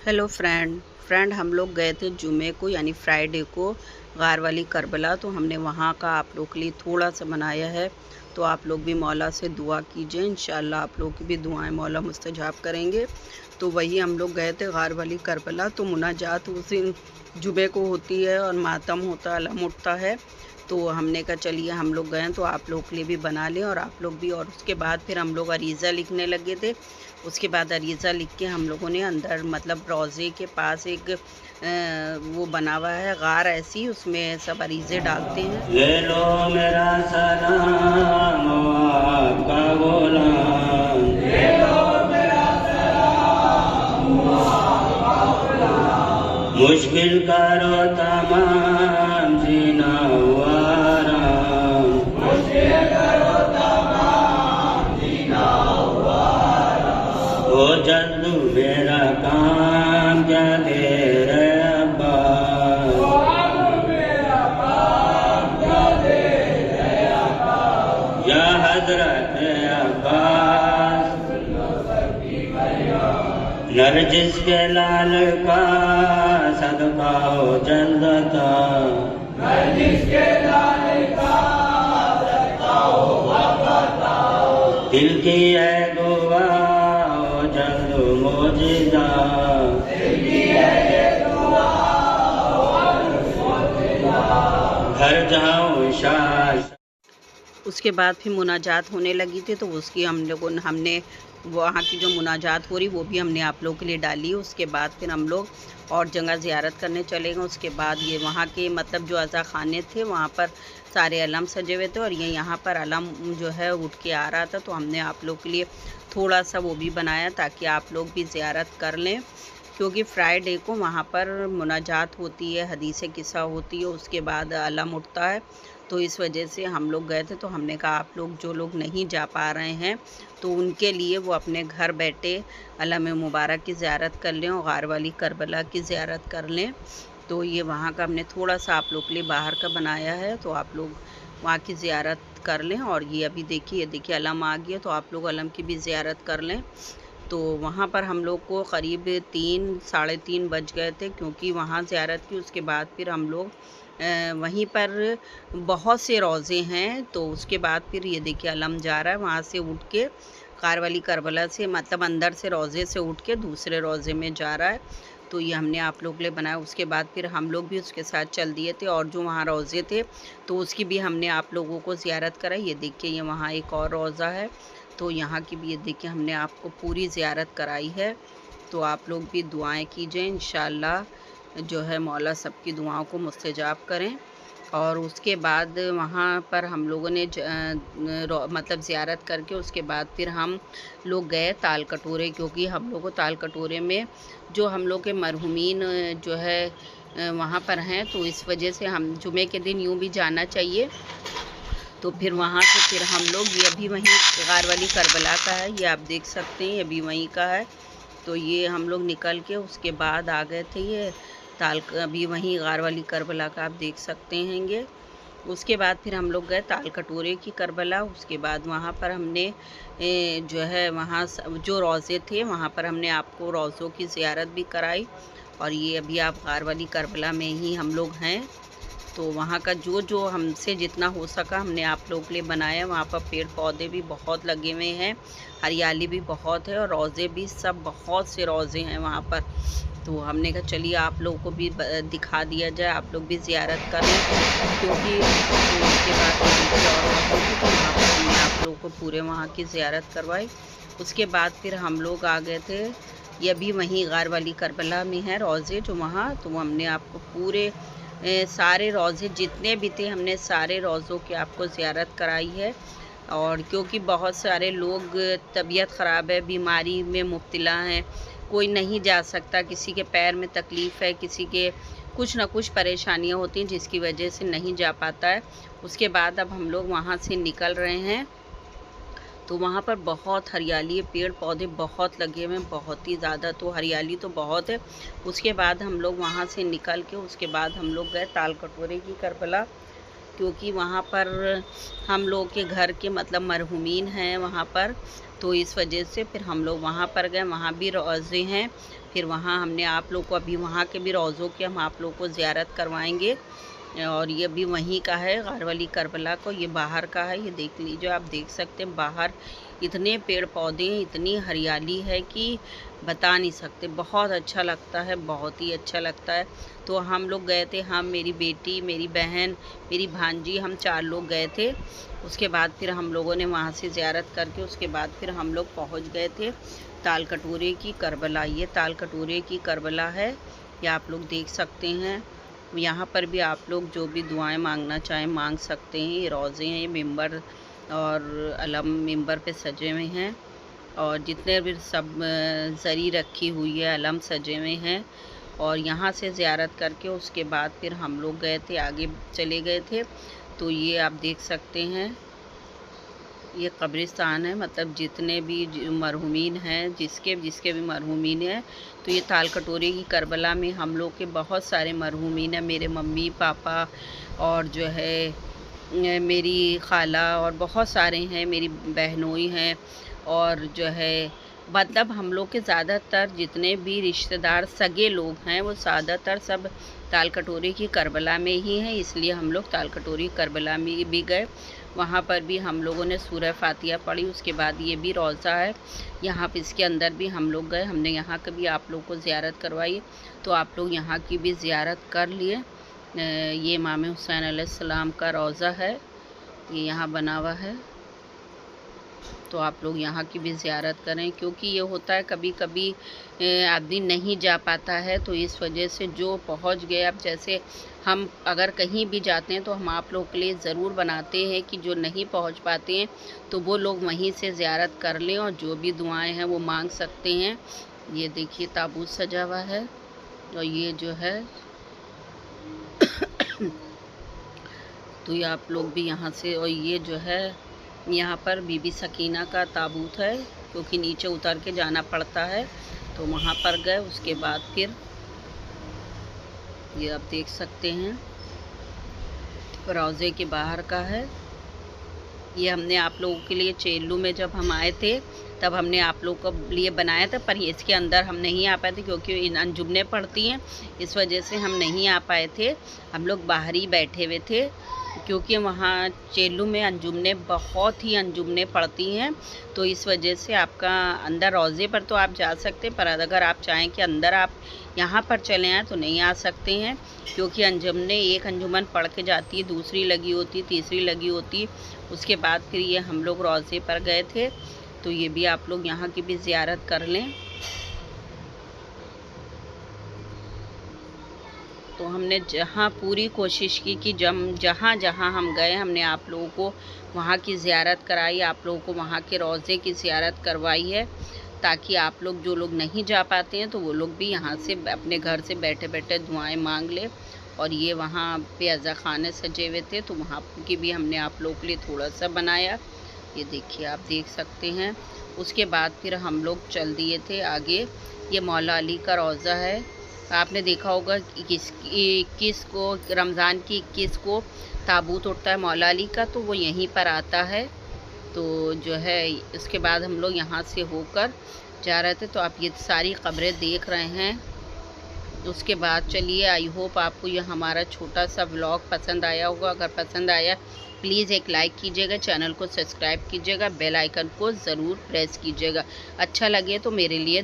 Hello friend हम लोग गए थे जुमे को यानी फ्राइडे को गार वाली करबला। तो हमने वहाँ का आप लोग के लिए थोड़ा सा बनाया है। तो आप लोग भी मौला से दुआ कीजिए, इंशाल्लाह आप लोग की भी दुआएं मौला मुस्तजाब करेंगे। तो वही हम लोग गए थे गार वाली करबला। तो मुनाजात उस दिन जुमे को होती है और मातम होता है, अलम उठता है। तो हमने कहा चलिए हम लोग गए तो आप लोग के लिए भी बना लें और आप लोग भी। और उसके बाद फिर हम लोग अरीज़ा लिखने लगे थे। उसके बाद अरीज़ा लिख के हम लोगों ने अंदर मतलब रोज़े के पास एक वो बना हुआ है गार ऐसी, उसमें सब अरीज़े डालते हैं। ले लो मेरा सलाम आपका गुलाम, ले लो मेरा सलाम आपका गुलाम। मुश्किल करो तमाम जीना हुआ आराम, मुश्किल करो तमाम जीना हुआ आराम। हो जल्दू मेरा काम क्या देर है अब्बास, या हजरत अब्बास। नरजिस के लाल का सदका हो जल्दता, नरजिस के लाल का सदका हो वफाता। दिल की है दुआ हो जल्द मोजिदा, दिल की है ये दुआ हो मोजिदा। घर जाऊं शाह। उसके बाद फिर मुनाजात होने लगी थी, तो उसकी हमने वहाँ की जो मुनाजात हो रही वो भी हमने आप लोगों के लिए डाली। उसके बाद फिर हम लोग और जगह ज़ियारत करने चले गए। उसके बाद ये वहाँ के मतलब जो अज़ा खाने थे वहाँ पर सारे अलम सजे हुए थे और ये यहाँ पर अलम जो है उठ के आ रहा था। तो हमने आप लोग के लिए थोड़ा सा वो भी बनाया ताकि आप लोग भी ज़ियारत कर लें, क्योंकि फ्राइडे को वहाँ पर मुनाजात होती है, हदीस किस्सा होती है, उसके बाद अलम उठता है। तो इस वजह से हम लोग गए थे। तो हमने कहा आप लोग जो लोग नहीं जा पा रहे हैं तो उनके लिए वो अपने घर बैठे अलम मुबारक की ज़ियारत कर लें और गार वाली करबला की ज़ियारत कर लें। तो ये वहाँ का हमने थोड़ा सा आप लोग के लिए बाहर का बनाया है, तो आप लोग वहाँ की ज़ियारत कर लें। और ये अभी देखिए अलम आ गया, तो आप लोग अलम की भी ज़ियारत कर लें। तो वहाँ पर हम लोग को क़रीब 3 साढ़े 3 बज गए थे, क्योंकि वहाँ ज़ियारत की। उसके बाद फिर हम लोग वहीं पर बहुत से रोज़े हैं। तो उसके बाद फिर ये देखिए अलम जा रहा है वहाँ से उठ के गार वाली करबला से, मतलब अंदर से रोज़े से उठ के दूसरे रोज़े में जा रहा है। तो ये हमने आप लोग के लिए बनाया। उसके बाद फिर हम लोग भी उसके साथ चल दिए थे और जो वहाँ रोज़े थे तो उसकी भी हमने आप लोगों को ज़ियारत कराई। ये देखिए ये वहाँ एक और रोज़ा है, तो यहाँ की भी ये देखिए हमने आपको पूरी ज़ियारत कराई है। तो आप लोग भी दुआएं कीजिए, इंशाअल्लाह जो है मौला सबकी दुआओं को मुस्तजाब करें। और उसके बाद वहाँ पर हम लोगों ने मतलब ज़ियारत करके उसके बाद फिर हम लोग गए ताल कटोरे, क्योंकि हम लोग को ताल कटोरे में जो हम लोग के मरहुमीन जो है वहाँ पर हैं, तो इस वजह से हम जुमे के दिन यूँ भी जाना चाहिए। तो फिर वहाँ से फिर हम लोग ये अभी वहीं गार वाली करबला का है, ये आप देख सकते हैं, ये अभी वहीं का है। तो ये हम लोग निकल के उसके बाद आ गए थे ये अभी वहीं गार वाली करबला का आप देख सकते हैंगे। उसके बाद फिर हम लोग गए ताल कटोरे की करबला। उसके बाद वहाँ पर हमने जो है वहाँ जो रोज़े थे वहाँ पर हमने आपको रोज़ों की ज़ियारत भी कराई। और ये अभी आप गार वाली करबला में ही हम लोग हैं। तो वहाँ का जो हमसे जितना हो सका हमने आप लोगों के लिए बनाया। वहाँ पर पेड़ पौधे भी बहुत लगे हुए हैं, हरियाली भी बहुत है और रोज़े भी सब बहुत से रोज़े हैं वहाँ पर। तो हमने कहा चलिए आप लोगों को भी दिखा दिया जाए, आप लोग भी ज़ियारत करें, क्योंकि तो उसके बाद तो वहाँ पर हमने आप लोगों को पूरे वहाँ की ज़ियारत करवाई। उसके बाद फिर हम लोग आ गए थे, ये अभी वहीं गार वाली करबला में है रोज़े जो वहाँ। तो हमने आपको पूरे सारे रोज़े जितने भी थे हमने सारे रोज़ों की आपको ज़ियारत कराई है। और क्योंकि बहुत सारे लोग तबीयत ख़राब है, बीमारी में मुब्तला हैं, कोई नहीं जा सकता, किसी के पैर में तकलीफ़ है, किसी के कुछ ना कुछ परेशानियां होती हैं जिसकी वजह से नहीं जा पाता है। उसके बाद अब हम लोग वहाँ से निकल रहे हैं। तो वहाँ पर बहुत हरियाली है, पेड़ पौधे बहुत लगे हुए हैं, बहुत ही ज़्यादा, तो हरियाली तो बहुत है। उसके बाद हम लोग वहाँ से निकल के उसके बाद हम लोग गए ताल कटोरे की करबला, क्योंकि वहाँ पर हम लोग के घर के मतलब मरहुमीन हैं वहाँ पर। तो इस वजह से फिर हम लोग वहाँ पर गए। वहाँ भी रोज़े हैं, फिर वहाँ हमने आप लोग को अभी वहाँ के भी रोज़ों के हम आप लोग को ज़ियारत करवाएंगे। और ये भी वहीं का है, गारवली करबला को, ये बाहर का है। ये देख लीजिए, आप देख सकते हैं बाहर इतने पेड़ पौधे हैं, इतनी हरियाली है कि बता नहीं सकते। बहुत अच्छा लगता है, बहुत ही अच्छा लगता है। तो हम लोग गए थे, हम, मेरी बेटी, मेरी बहन, मेरी भांजी, हम 4 लोग गए थे। उसके बाद फिर हम लोगों ने वहाँ से ज़ियारत करके उसके बाद फिर हम लोग पहुँच गए थे ताल कटोरे की करबला। ये ताल कटोरे की करबला है, ये आप लोग देख सकते हैं। यहाँ पर भी आप लोग जो भी दुआएं मांगना चाहें मांग सकते हैं। ये रोज़े हैं, ये मिंबर और अलम मिंबर पे सजे हुए हैं, और जितने भी सब जरी रखी हुई है, अलम सजे हुए हैं। और यहाँ से ज़ियारत करके उसके बाद फिर हम लोग गए थे, आगे चले गए थे। तो ये आप देख सकते हैं, ये कब्रिस्तान है, मतलब जितने भी मरहूमीन हैं, जिसके भी मरहूमीन हैं। तो ये ताल कटोरे की करबला में हम लोग के बहुत सारे मरहूमीन हैं, मेरे मम्मी पापा और जो है मेरी खाला, और बहुत सारे हैं, मेरी बहनोई हैं। और जो है मतलब हम लोग के ज़्यादातर जितने भी रिश्तेदार सगे लोग हैं वो ज़्यादातर सब ताल कटोरे की करबला में ही हैं, इसलिए हम लोग ताल कटोरे की करबला में भी गए। वहाँ पर भी हम लोगों ने सूरह फातिहा पढ़ी। उसके बाद ये भी रोज़ा है, यहाँ पे इसके अंदर भी हम लोग गए, हमने यहाँ की भी आप लोग को ज़ियारत करवाई। तो आप लोग यहाँ की भी ज़ियारत कर लिए। ये इमाम हुसैन अलैहिस्सलाम का रोज़ा है, ये यहाँ बना हुआ है। तो आप लोग यहाँ की भी ज़ियारत करें, क्योंकि ये होता है कभी कभी आदमी नहीं जा पाता है, तो इस वजह से जो पहुँच गए, अब जैसे हम अगर कहीं भी जाते हैं तो हम आप लोग के लिए ज़रूर बनाते हैं कि जो नहीं पहुँच पाते हैं तो वो लोग वहीं से ज़ियारत कर लें और जो भी दुआएं हैं वो मांग सकते हैं। ये देखिए ताबूत सजा हुआ है, और ये जो है तो ये आप लोग भी यहाँ से, और ये जो है यहाँ पर बीबी सकीना का ताबूत है, क्योंकि नीचे उतर के जाना पड़ता है, तो वहाँ पर गए। उसके बाद फिर ये आप देख सकते हैं रोज़े के बाहर का है। ये हमने आप लोगों के लिए चेल्लू में जब हम आए थे तब हमने आप लोगों के लिए बनाया था, पर इसके अंदर हम नहीं आ पाए थे क्योंकि इन अंजुमने पड़ती हैं, इस वजह से हम नहीं आ पाए थे। हम लोग बाहर ही बैठे हुए थे, क्योंकि वहाँ चेल्लू में अंजुमने बहुत ही अंजुमने पड़ती हैं, तो इस वजह से आपका अंदर रोज़े पर तो आप जा सकते हैं, पर अगर आप चाहें कि अंदर आप यहाँ पर चले आएँ तो नहीं आ सकते हैं, क्योंकि अंजुमने एक अंजुमन पढ़ के जाती है, दूसरी लगी होती, तीसरी लगी होती। उसके बाद फिर ये हम लोग रोज़े पर गए थे, तो ये भी आप लोग यहाँ की भी ज़ियारत कर लें। तो हमने जहाँ पूरी कोशिश की कि जहाँ जहाँ हम गए हमने आप लोगों को वहाँ की ज़ियारत कराई, आप लोगों को वहाँ के रोज़े की ज़ियारत करवाई है, ताकि आप लोग जो लोग नहीं जा पाते हैं तो वो लोग भी यहाँ से अपने घर से बैठे बैठे दुआएं मांग ले। और ये वहाँ पे अज़ा खाने सजे हुए थे, तो वहाँ की भी हमने आप लोगों के लिए थोड़ा सा बनाया। ये देखिए, आप देख सकते हैं। उसके बाद फिर हम लोग चल दिए थे आगे। ये मौला अली का रोज़ा है, आपने देखा होगा 21 को, रमज़ान की 21 को ताबूत उठता है मौला अली का, तो वो यहीं पर आता है। तो जो है उसके बाद हम लोग यहाँ से होकर जा रहे थे, तो आप ये सारी क़ब्रें देख रहे हैं। उसके बाद चलिए, आई होप आपको ये हमारा छोटा सा व्लॉग पसंद आया होगा। अगर पसंद आया प्लीज़ एक लाइक कीजिएगा, चैनल को सब्सक्राइब कीजिएगा, बेल आइकन को ज़रूर प्रेस कीजिएगा। अच्छा लगे तो मेरे लिए